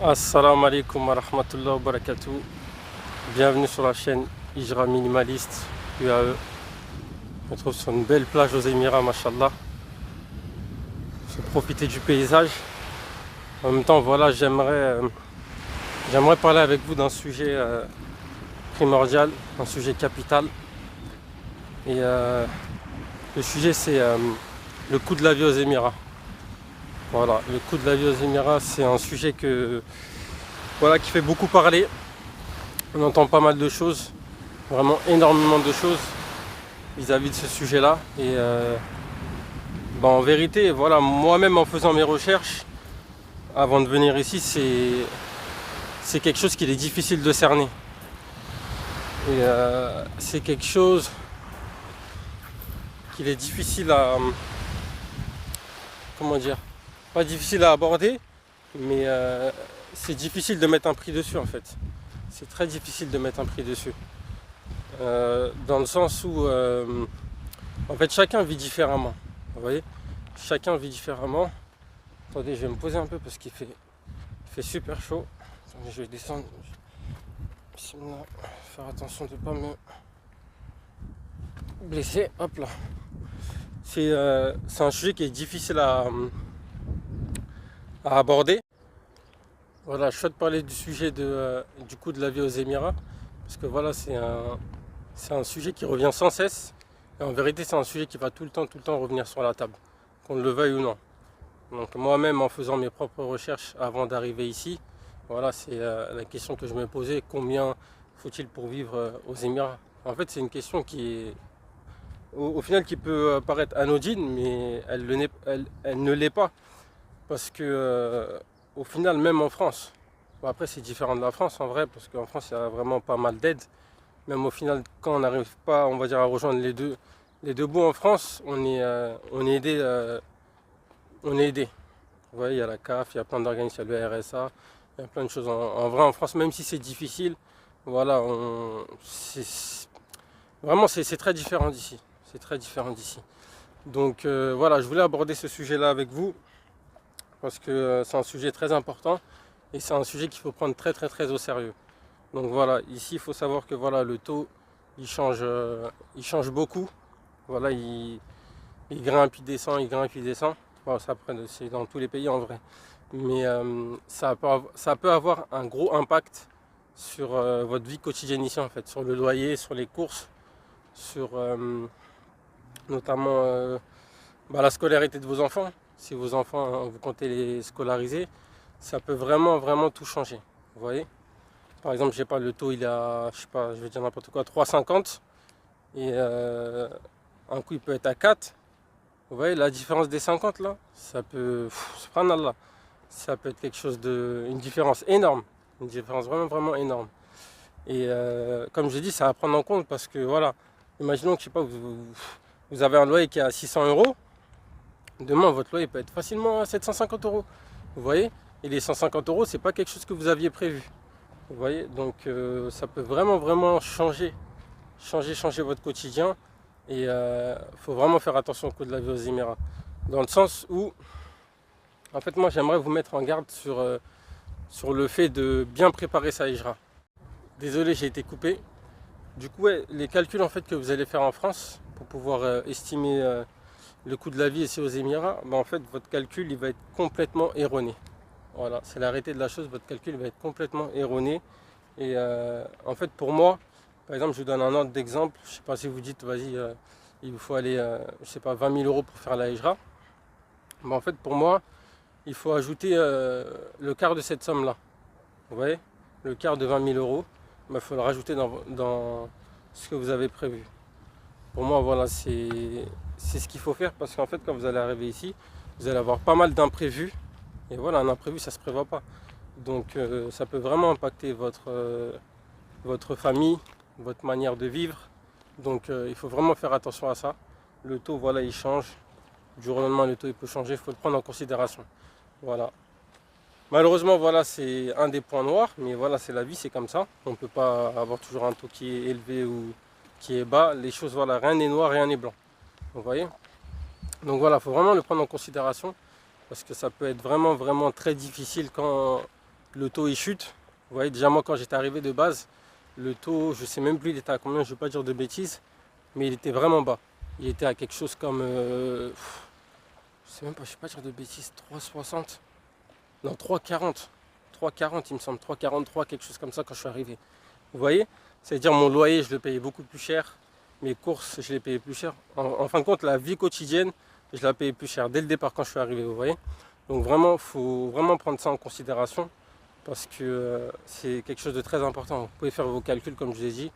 Assalamu alaikum wa rahmatullahi wa barakatuh. Bienvenue sur la chaîne Hijra Minimaliste UAE. On se trouve sur une belle plage aux Émirats, mashallah. Je vais profiter du paysage. En même temps, voilà, j'aimerais parler avec vous d'un sujet primordial, un sujet capital. Et le sujet, c'est le coût de la vie aux Émirats. Voilà, le coût de la vie aux Émirats, c'est un sujet qui fait beaucoup parler. On entend pas mal de choses, vraiment énormément de choses vis-à-vis de ce sujet-là. Et en vérité, voilà, moi-même en faisant mes recherches, avant de venir ici, c'est quelque chose qu'il est difficile de cerner. Et c'est quelque chose qu'il est difficile à... comment dire ? Pas difficile à aborder, mais c'est difficile de mettre un prix dessus en fait. C'est très difficile de mettre un prix dessus. Dans le sens où en fait chacun vit différemment. Vous voyez, chacun vit différemment. Attendez, je vais me poser un peu parce qu'il fait super chaud. Attendez, je vais descendre. Faire attention de ne pas me blesser. Hop là. C'est un sujet qui est difficile à aborder. Voilà, je souhaite parler du sujet du coût de la vie aux Émirats, parce que voilà, c'est un sujet qui revient sans cesse, et en vérité c'est un sujet qui va tout le temps revenir sur la table, qu'on le veuille ou non. Donc moi-même en faisant mes propres recherches avant d'arriver ici, voilà, c'est la question que je me posais: combien faut-il pour vivre aux Émirats? En fait, c'est une question qui est au final qui peut paraître anodine, mais elle ne l'est pas. Parce que au final, même en France, bon, après c'est différent de la France en vrai, parce qu'en France il y a vraiment pas mal d'aides. Même au final, quand on n'arrive pas, on va dire, à rejoindre les deux bouts en France, on est aidé. On est aidé. Vous voyez, il y a la CAF, il y a plein d'organismes, il y a le RSA, il y a plein de choses. En vrai, en France, même si c'est difficile, voilà, vraiment c'est très différent d'ici. C'est très différent d'ici. Donc voilà, je voulais aborder ce sujet-là avec vous, parce que c'est un sujet très important et c'est un sujet qu'il faut prendre très au sérieux. Donc voilà, ici il faut savoir que voilà, le taux il change beaucoup. Voilà, il grimpe, il descend, il grimpe, il descend. Bon, ça c'est dans tous les pays en vrai. Mais ça peut avoir un gros impact sur votre vie quotidienne ici en fait, sur le loyer, sur les courses, sur notamment la scolarité de vos enfants. Si vos enfants, vous comptez les scolariser, ça peut vraiment tout changer. Vous voyez, par exemple, je sais pas, le taux il est à, je sais pas, je vais dire n'importe quoi, 3,50, et un coup il peut être à 4. Vous voyez la différence des 50 là, ça peut, subhanallah, ça peut être quelque chose une différence énorme, une différence vraiment énorme. Et comme je dis, ça à prendre en compte, parce que voilà, imaginons que je sais pas, vous avez un loyer qui est à 600 euros. Demain, votre loyer peut être facilement à 750 euros. Vous voyez? Et les 150 euros, c'est pas quelque chose que vous aviez prévu. Vous voyez? Donc, ça peut vraiment changer votre quotidien. Et faut vraiment faire attention au coût de la vie aux Émirats. Dans le sens où, en fait, moi, j'aimerais vous mettre en garde sur le fait de bien préparer sa hijra. Désolé, j'ai été coupé. Du coup, ouais, les calculs en fait que vous allez faire en France pour pouvoir estimer le coût de la vie ici aux Émirats, en fait votre calcul il va être complètement erroné. Voilà, c'est la réalité de la chose, votre calcul va être complètement erroné. Et en fait pour moi, par exemple, je vous donne un ordre d'exemple, je sais pas si vous dites vas-y il vous faut aller, je sais pas, 20 000 euros pour faire la Hijra. Ben, en fait, pour moi, il faut ajouter le quart de cette somme-là. Vous voyez, le quart de 20 000 euros, il faut le rajouter dans ce que vous avez prévu. Pour moi, voilà, c'est ce qu'il faut faire parce qu'en fait, quand vous allez arriver ici, vous allez avoir pas mal d'imprévus. Et voilà, un imprévu, ça ne se prévoit pas. Donc, ça peut vraiment impacter votre famille, votre manière de vivre. Donc, il faut vraiment faire attention à ça. Le taux, voilà, il change. Du jour au lendemain, le taux il peut changer, il faut le prendre en considération. Voilà. Malheureusement, voilà, c'est un des points noirs, mais voilà, c'est la vie, c'est comme ça. On ne peut pas avoir toujours un taux qui est élevé ou qui est bas. Les choses, voilà, rien n'est noir, rien n'est blanc. Vous voyez? Donc voilà, il faut vraiment le prendre en considération parce que ça peut être vraiment, vraiment très difficile quand le taux il chute. Vous voyez, déjà moi, quand j'étais arrivé de base, le taux, je ne sais même plus il était à combien, je ne vais pas dire de bêtises, mais il était vraiment bas. Il était à quelque chose comme, je sais même pas, je ne vais pas dire de bêtises, 3,60. Non, 3,40. 3,40 il me semble, 3,43, quelque chose comme ça quand je suis arrivé. Vous voyez? C'est-à-dire mon loyer, je le payais beaucoup plus cher. Mes courses, je les payais plus cher. En fin de compte, la vie quotidienne, je la payais plus cher dès le départ quand je suis arrivé, vous voyez? Donc vraiment, il faut vraiment prendre ça en considération parce que c'est quelque chose de très important. Vous pouvez faire vos calculs, comme je l'ai dit,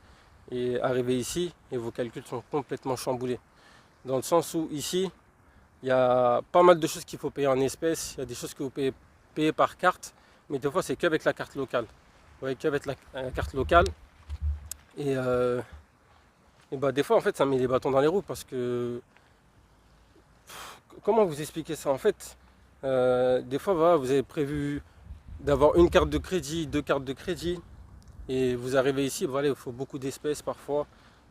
et arriver ici, et vos calculs sont complètement chamboulés. Dans le sens où ici, il y a pas mal de choses qu'il faut payer en espèces, il y a des choses que vous pouvez payer par carte, mais des fois c'est qu'avec la carte locale. Vous voyez, qu'avec la carte locale. Et, bah, des fois en fait ça met les bâtons dans les roues parce que comment vous expliquer ça en fait, des fois voilà, vous avez prévu d'avoir une carte de crédit, deux cartes de crédit, et vous arrivez ici, voilà, il faut beaucoup d'espèces parfois,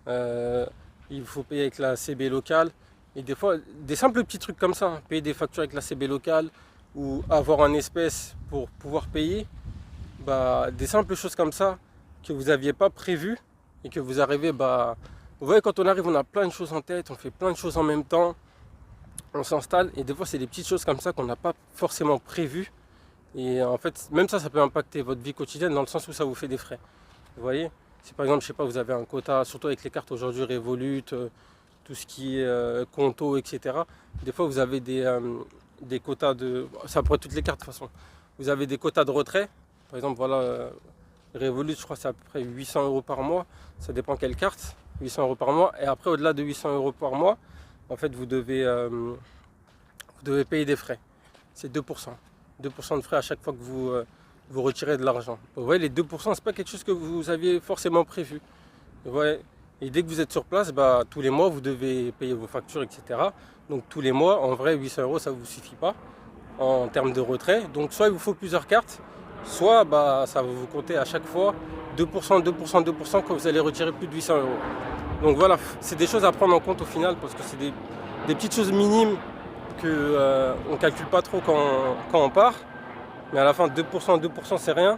il faut payer avec la CB locale, et des fois des simples petits trucs comme ça, hein, payer des factures avec la CB locale ou avoir un espèce pour pouvoir payer, bah, des simples choses comme ça que vous n'aviez pas prévues et que vous arrivez, bah, vous voyez, quand on arrive, on a plein de choses en tête, on fait plein de choses en même temps, on s'installe et des fois c'est des petites choses comme ça qu'on n'a pas forcément prévues et en fait même ça peut impacter votre vie quotidienne dans le sens où ça vous fait des frais. Vous voyez, si par exemple je sais pas, vous avez un quota, surtout avec les cartes aujourd'hui Revolut, tout ce qui est Conto, etc. Des fois vous avez des quotas de, ça pourrait être toutes les cartes de toute façon, vous avez des quotas de retrait. Par exemple voilà, Revolut je crois c'est à peu près 800 euros par mois, ça dépend quelle carte, 800 euros par mois, et après au-delà de 800 euros par mois, en fait vous devez payer des frais. C'est 2%. 2% de frais à chaque fois que vous retirez de l'argent. Vous voyez, les 2%, c'est pas quelque chose que vous aviez forcément prévu. Vous voyez, et dès que vous êtes sur place, bah, tous les mois, vous devez payer vos factures, etc. Donc tous les mois, en vrai, 800 euros, ça ne vous suffit pas en termes de retrait. Donc soit il vous faut plusieurs cartes, soit bah, ça va vous compter à chaque fois 2%, 2%, 2% quand vous allez retirer plus de 800 euros. Donc voilà, c'est des choses à prendre en compte au final parce que c'est des petites choses minimes qu'on ne calcule pas trop quand on part. Mais à la fin, 2%, 2% c'est rien.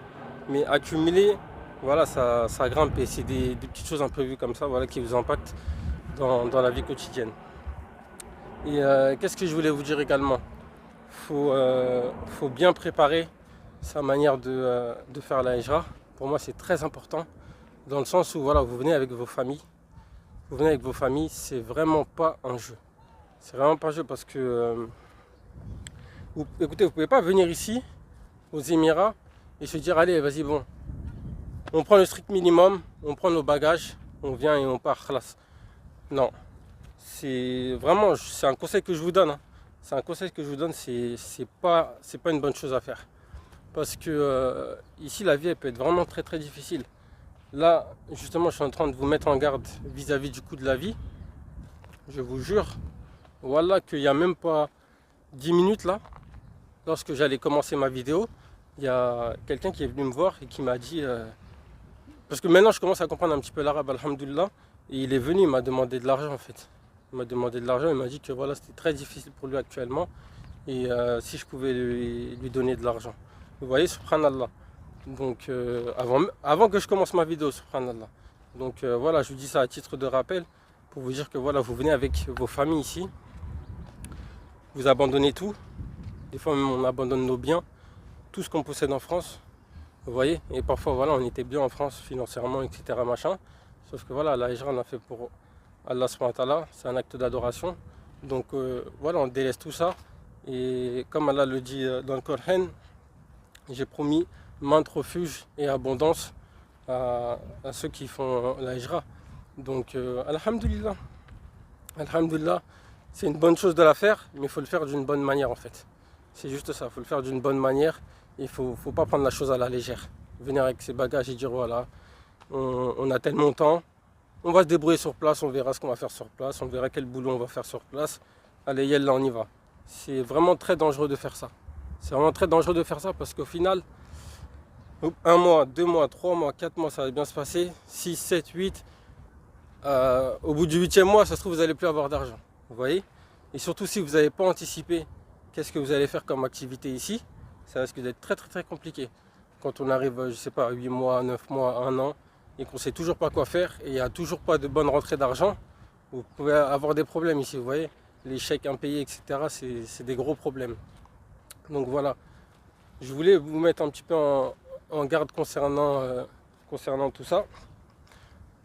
Mais accumulé, voilà, ça grimpe et c'est des petites choses imprévues comme ça, voilà, qui vous impactent dans la vie quotidienne. Et qu'est-ce que je voulais vous dire également? Faut bien préparer sa manière de faire la hijra. Pour moi, c'est très important dans le sens où voilà, vous venez avec vos familles. Vous venez avec vos familles, c'est vraiment pas un jeu. C'est vraiment pas un jeu parce que écoutez, vous pouvez pas venir ici aux Émirats et se dire allez, vas-y, bon, on prend le strict minimum, on prend nos bagages, on vient et on part, khalas. Non, c'est vraiment, c'est un conseil que je vous donne, hein. C'est un conseil que je vous donne, c'est pas une bonne chose à faire parce que ici la vie elle peut être vraiment très très difficile. Là justement je suis en train de vous mettre en garde vis-à-vis du coût de la vie. Je vous jure, voilà, qu'il n'y a même pas 10 minutes là, lorsque j'allais commencer ma vidéo, il y a quelqu'un qui est venu me voir et qui m'a dit, parce que maintenant je commence à comprendre un petit peu l'arabe, alhamdoulilah, et il est venu, il m'a demandé de l'argent en fait. Il m'a demandé de l'argent, il m'a dit que voilà, c'était très difficile pour lui actuellement, et si je pouvais lui donner de l'argent. Vous voyez, subhanallah. Donc avant que je commence ma vidéo, subhanallah. Donc voilà, je vous dis ça à titre de rappel, pour vous dire que voilà, vous venez avec vos familles ici, vous abandonnez tout, des fois même on abandonne nos biens, tout ce qu'on possède en France, vous voyez, et parfois voilà, on était bien en France financièrement, etc. machin, sauf que voilà, la hijra on a fait pour Allah subhanahu wa ta'ala, c'est un acte d'adoration. Donc voilà, on délaisse tout ça. Et comme Allah le dit dans le Coran, j'ai promis maintes refuges et abondance à ceux qui font la hijra. Donc alhamdulillah, alhamdulillah, c'est une bonne chose de la faire, mais il faut le faire d'une bonne manière en fait. C'est juste ça, il faut le faire d'une bonne manière. Il ne faut pas prendre la chose à la légère. Venir avec ses bagages et dire voilà, on a tel montant, on va se débrouiller sur place, on verra ce qu'on va faire sur place, on verra quel boulot on va faire sur place. Allez, yallah, on y va. C'est vraiment très dangereux de faire ça. C'est vraiment très dangereux de faire ça parce qu'au final, 1 mois, 2 mois, 3 mois, 4 mois, ça va bien se passer. 6, 7, 8. Au bout du 8e mois, ça se trouve, vous n'allez plus avoir d'argent. Vous voyez? Et surtout, si vous n'avez pas anticipé qu'est-ce que vous allez faire comme activité ici, ça risque d'être très très très compliqué. Quand on arrive, je sais pas, 8 mois, 9 mois, 1 an, et qu'on ne sait toujours pas quoi faire, et il n'y a toujours pas de bonne rentrée d'argent, vous pouvez avoir des problèmes ici, vous voyez? Les chèques impayés, etc., c'est des gros problèmes. Donc voilà, je voulais vous mettre un petit peu en garde concernant tout ça,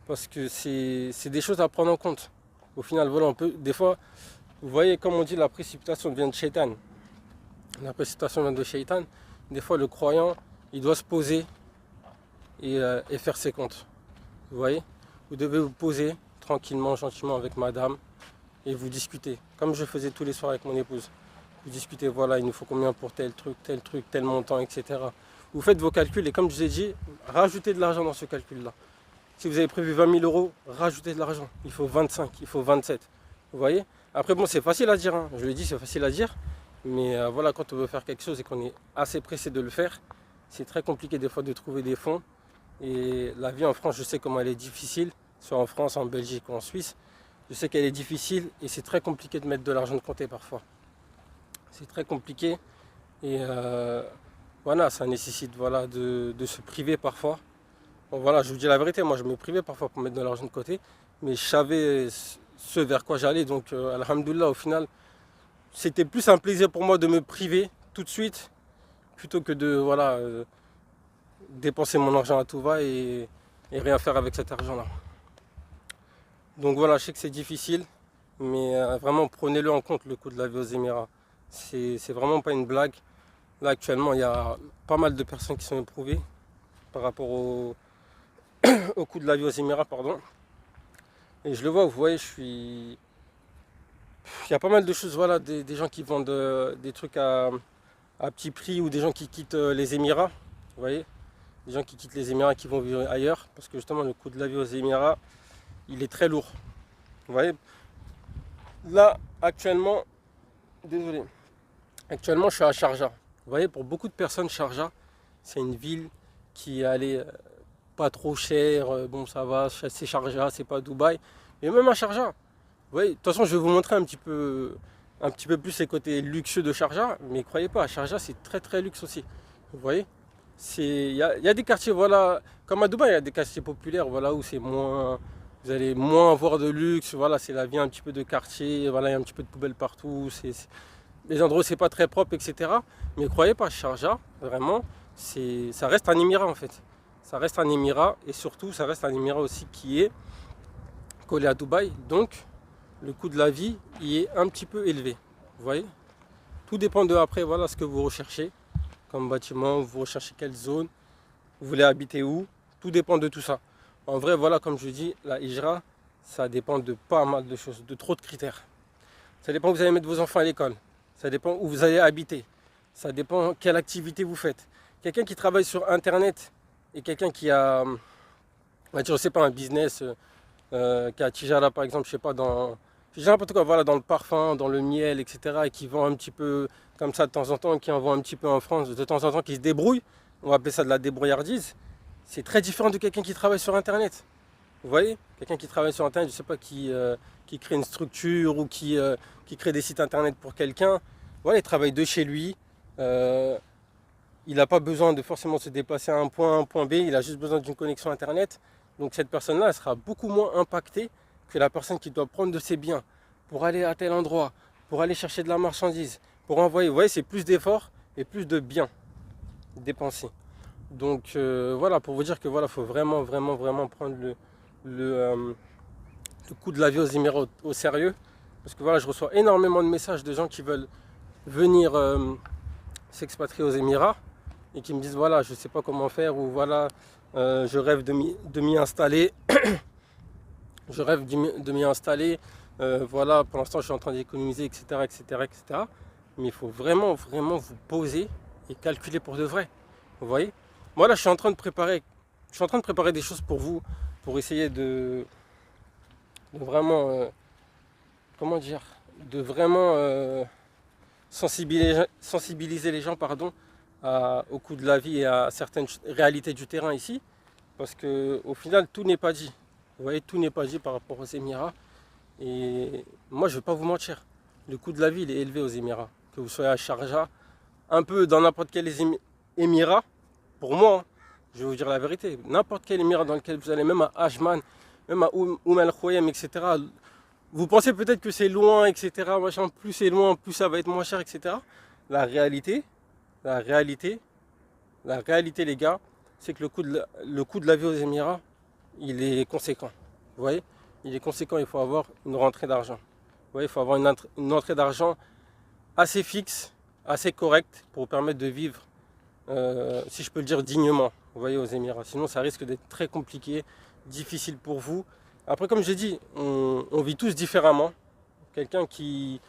parce que c'est des choses à prendre en compte. Au final, voilà, on peut, des fois, vous voyez, comme on dit, la précipitation vient de Shaitan. La précipitation vient de Shaitan. Des fois, le croyant, il doit se poser et faire ses comptes. Vous voyez, vous devez vous poser tranquillement, gentiment avec madame et vous discutez. Comme je faisais tous les soirs avec mon épouse. Vous discutez, voilà, il nous faut combien pour tel truc, tel montant, etc. Vous faites vos calculs et comme je vous ai dit, rajoutez de l'argent dans ce calcul-là. Si vous avez prévu 20 000 euros, rajoutez de l'argent. Il faut 25, il faut 27. Vous voyez? Après, bon, c'est facile à dire. Hein. Je l'ai dit, c'est facile à dire. Mais voilà, quand on veut faire quelque chose et qu'on est assez pressé de le faire, c'est très compliqué des fois de trouver des fonds. Et la vie en France, je sais comment elle est difficile, soit en France, en Belgique ou en Suisse. Je sais qu'elle est difficile et c'est très compliqué de mettre de l'argent de côté parfois. C'est très compliqué et voilà, ça nécessite voilà, de se priver parfois. Bon, voilà, je vous dis la vérité, moi je me privais parfois pour mettre de l'argent de côté, mais je savais ce vers quoi j'allais, donc alhamdoulilah, au final, c'était plus un plaisir pour moi de me priver tout de suite, plutôt que de voilà, dépenser mon argent à tout va et rien faire avec cet argent-là. Donc voilà, je sais que c'est difficile, mais vraiment prenez-le en compte le coût de la vie aux Émirats. C'est vraiment pas une blague. Là actuellement, il y a pas mal de personnes qui sont éprouvées par rapport au coût de la vie aux Émirats, pardon. Et je le vois, vous voyez, il y a pas mal de choses, voilà, des gens qui vendent des trucs à petit prix ou des gens qui quittent les Émirats, vous voyez, des gens qui quittent les Émirats qui vont vivre ailleurs parce que justement le coût de la vie aux Émirats, il est très lourd. Vous voyez, là actuellement, désolé, actuellement je suis à Sharjah. Vous voyez, pour beaucoup de personnes, Sharjah, c'est une ville qui est allée pas trop chère, bon ça va, c'est Sharjah, c'est pas Dubaï. Et même à Sharjah, vous voyez, de toute façon je vais vous montrer un petit peu plus les côtés luxueux de Sharjah, mais croyez pas, à Sharjah c'est très très luxe aussi. Vous voyez, il y a des quartiers, voilà, comme à Dubaï, il y a des quartiers populaires, voilà, où c'est moins, vous allez moins avoir de luxe, voilà, c'est la vie un petit peu de quartier, voilà, il y a un petit peu de poubelle partout, les endroits où c'est pas très propre, etc. Mais croyez pas, Sharjah, vraiment, ça reste un émirat en fait. Ça reste un émirat et surtout ça reste un émirat aussi qui est collé à Dubaï. Donc le coût de la vie y est un petit peu élevé. Vous voyez? Tout dépend de après, voilà ce que vous recherchez comme bâtiment, vous recherchez quelle zone, vous voulez habiter où, tout dépend de tout ça. En vrai, voilà, comme je dis, la hijra, ça dépend de pas mal de choses, de trop de critères. Ça dépend où vous allez mettre vos enfants à l'école. Ça dépend où vous allez habiter. Ça dépend quelle activité vous faites. Quelqu'un qui travaille sur Internet et quelqu'un qui a, on va dire, je sais pas, un business, qui a Tijara par exemple, je sais pas, je dis n'importe quoi, voilà, dans le parfum, dans le miel, etc. et qui vend un petit peu comme ça de temps en temps, qui en vend un petit peu en France de temps en temps, qui se débrouille, on va appeler ça de la débrouillardise. C'est très différent de quelqu'un qui travaille sur Internet. Vous voyez, quelqu'un qui travaille sur Internet, je sais pas, qui crée une structure ou qui crée des sites Internet pour quelqu'un. Voilà, il travaille de chez lui. Il n'a pas besoin de forcément se déplacer à un point B. Il a juste besoin d'une connexion Internet. Donc cette personne-là, elle sera beaucoup moins impactée que la personne qui doit prendre de ses biens pour aller à tel endroit, pour aller chercher de la marchandise, pour envoyer. Vous voyez, c'est plus d'efforts et plus de biens dépensés. Donc voilà, pour vous dire que voilà, faut vraiment prendre le coût de la vie aux Émirats au sérieux. Parce que voilà, je reçois énormément de messages de gens qui veulent venir s'expatrier aux Émirats et qui me disent voilà, je ne sais pas comment faire, ou voilà, je rêve de m'y installer. Je rêve de m'y installer. Voilà, pour l'instant, je suis en train d'économiser, etc., etc., etc. Mais il faut vraiment, vraiment vous poser et calculer pour de vrai. Vous voyez? Moi, là, je suis en train de préparer des choses pour vous, pour essayer de vraiment, comment dire, de vraiment sensibiliser les gens, pardon, au coût de la vie et à certaines réalités du terrain ici. Parce que au final, tout n'est pas dit. Vous voyez, tout n'est pas dit par rapport aux Émirats. Et moi, je ne vais pas vous mentir. Le coût de la vie, il est élevé aux Émirats. Que vous soyez à Sharjah, un peu dans n'importe quel Émirat, pour moi, hein, je vais vous dire la vérité, n'importe quel Émirat dans lequel vous allez, même à Ajman, même à Al Khoyam, etc. Vous pensez peut-être que c'est loin, etc. Machin, plus c'est loin, plus ça va être moins cher, etc. La réalité, la réalité, la réalité, les gars, c'est que le coût de la vie aux Émirats, il est conséquent. Vous voyez? Il est conséquent, il faut avoir une rentrée d'argent. Vous voyez, il faut avoir une entrée d'argent assez fixe, assez correcte pour vous permettre de vivre, si je peux le dire, dignement. Vous voyez, aux Émirats. Sinon, ça risque d'être très compliqué, difficile pour vous. Après, comme j'ai dit, on vit tous différemment. Quelqu'un qui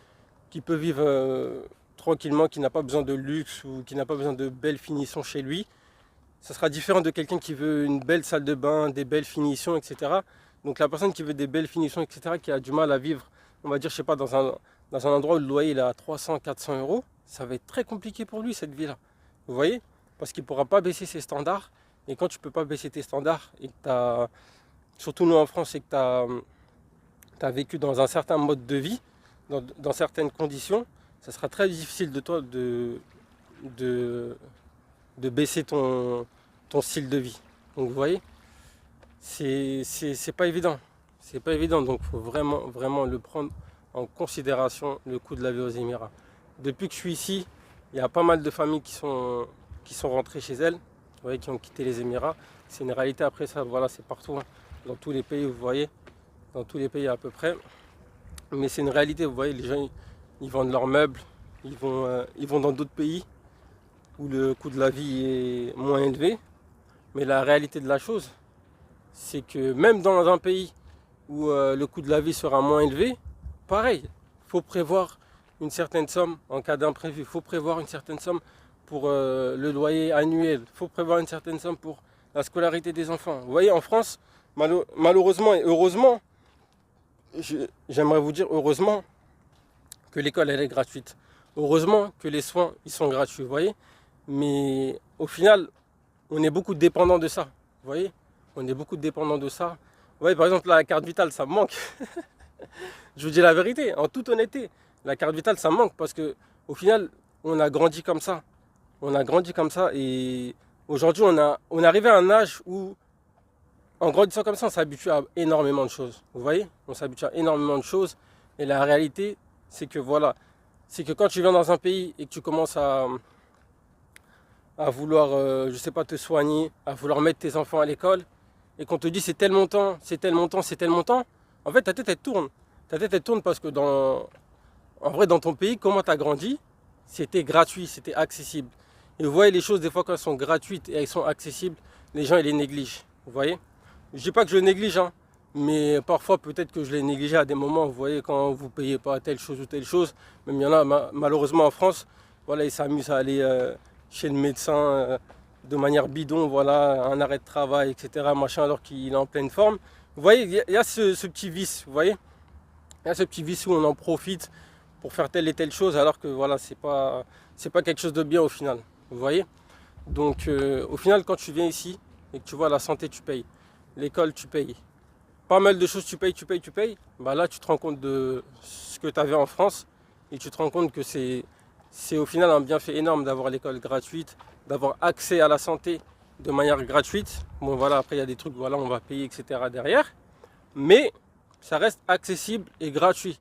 peut vivre tranquillement, qui n'a pas besoin de luxe ou qui n'a pas besoin de belles finitions chez lui, ça sera différent de quelqu'un qui veut une belle salle de bain, des belles finitions, etc. Donc la personne qui veut des belles finitions, etc., qui a du mal à vivre, on va dire, je sais pas, dans un endroit où le loyer il est à 300, 400 euros, ça va être très compliqué pour lui, cette vie-là. Vous voyez? Parce qu'il ne pourra pas baisser ses standards. Et quand tu ne peux pas baisser tes standards, et que tu as, surtout nous en France, et que tu as vécu dans un certain mode de vie, dans certaines conditions, ça sera très difficile de toi de baisser ton style de vie. Donc vous voyez, c'est pas évident. C'est pas évident, donc il faut vraiment, vraiment le prendre en considération, le coût de la vie aux Émirats. Depuis que je suis ici, il y a pas mal de familles qui sont rentrées chez elles, vous voyez, qui ont quitté les Émirats. C'est une réalité, après ça, voilà, c'est partout, hein, dans tous les pays, vous voyez, dans tous les pays à peu près. Mais c'est une réalité, vous voyez, les gens, ils vendent leurs meubles, ils vont dans d'autres pays où le coût de la vie est moins élevé. Mais la réalité de la chose, c'est que même dans un pays où le coût de la vie sera moins élevé, pareil, il faut prévoir une certaine somme en cas d'imprévu, il faut prévoir une certaine somme pour le loyer annuel, il faut prévoir une certaine somme pour la scolarité des enfants. Vous voyez, en France, malheureusement et heureusement, j'aimerais vous dire heureusement que l'école elle est gratuite. Heureusement que les soins ils sont gratuits, vous voyez. Mais au final, on est beaucoup dépendant de ça. Vous voyez, on est beaucoup dépendant de ça. Vous voyez, par exemple, la carte vitale, ça me manque. Je vous dis la vérité, en toute honnêteté. La carte vitale, ça me manque parce que au final, on a grandi comme ça. On a grandi comme ça et aujourd'hui, on est arrivé à un âge où, en grandissant comme ça, on s'habitue à énormément de choses. Vous voyez, on s'habitue à énormément de choses. Et la réalité, c'est que voilà, c'est que quand tu viens dans un pays et que tu commences à vouloir, je sais pas, te soigner, à vouloir mettre tes enfants à l'école, et qu'on te dit c'est tel montant, c'est tel montant, c'est tel montant, en fait ta tête elle tourne. Ta tête elle tourne parce que en vrai dans ton pays, comment tu as grandi, c'était gratuit, c'était accessible. Et vous voyez les choses des fois quand elles sont gratuites et elles sont accessibles, les gens ils les négligent. Vous voyez? Je dis pas que je les néglige, hein, mais parfois peut-être que je les négligeais à des moments, vous voyez, quand vous payez pas telle chose ou telle chose. Même il y en a malheureusement en France, voilà, ils s'amusent à aller chez le médecin de manière bidon, voilà, un arrêt de travail, etc., machin, alors qu'il est en pleine forme. Vous voyez, il y a ce petit vice, vous voyez, il y a ce petit vice où on en profite pour faire telle et telle chose, alors que voilà, c'est pas quelque chose de bien au final, vous voyez. Donc au final, quand tu viens ici et que tu vois la santé, tu payes, l'école, tu payes, pas mal de choses, tu payes, bah là, tu te rends compte de ce que tu avais en France et tu te rends compte que c'est au final un bienfait énorme d'avoir l'école gratuite, d'avoir accès à la santé de manière gratuite. Bon voilà, après il y a des trucs, voilà, on va payer, etc. derrière. Mais ça reste accessible et gratuit.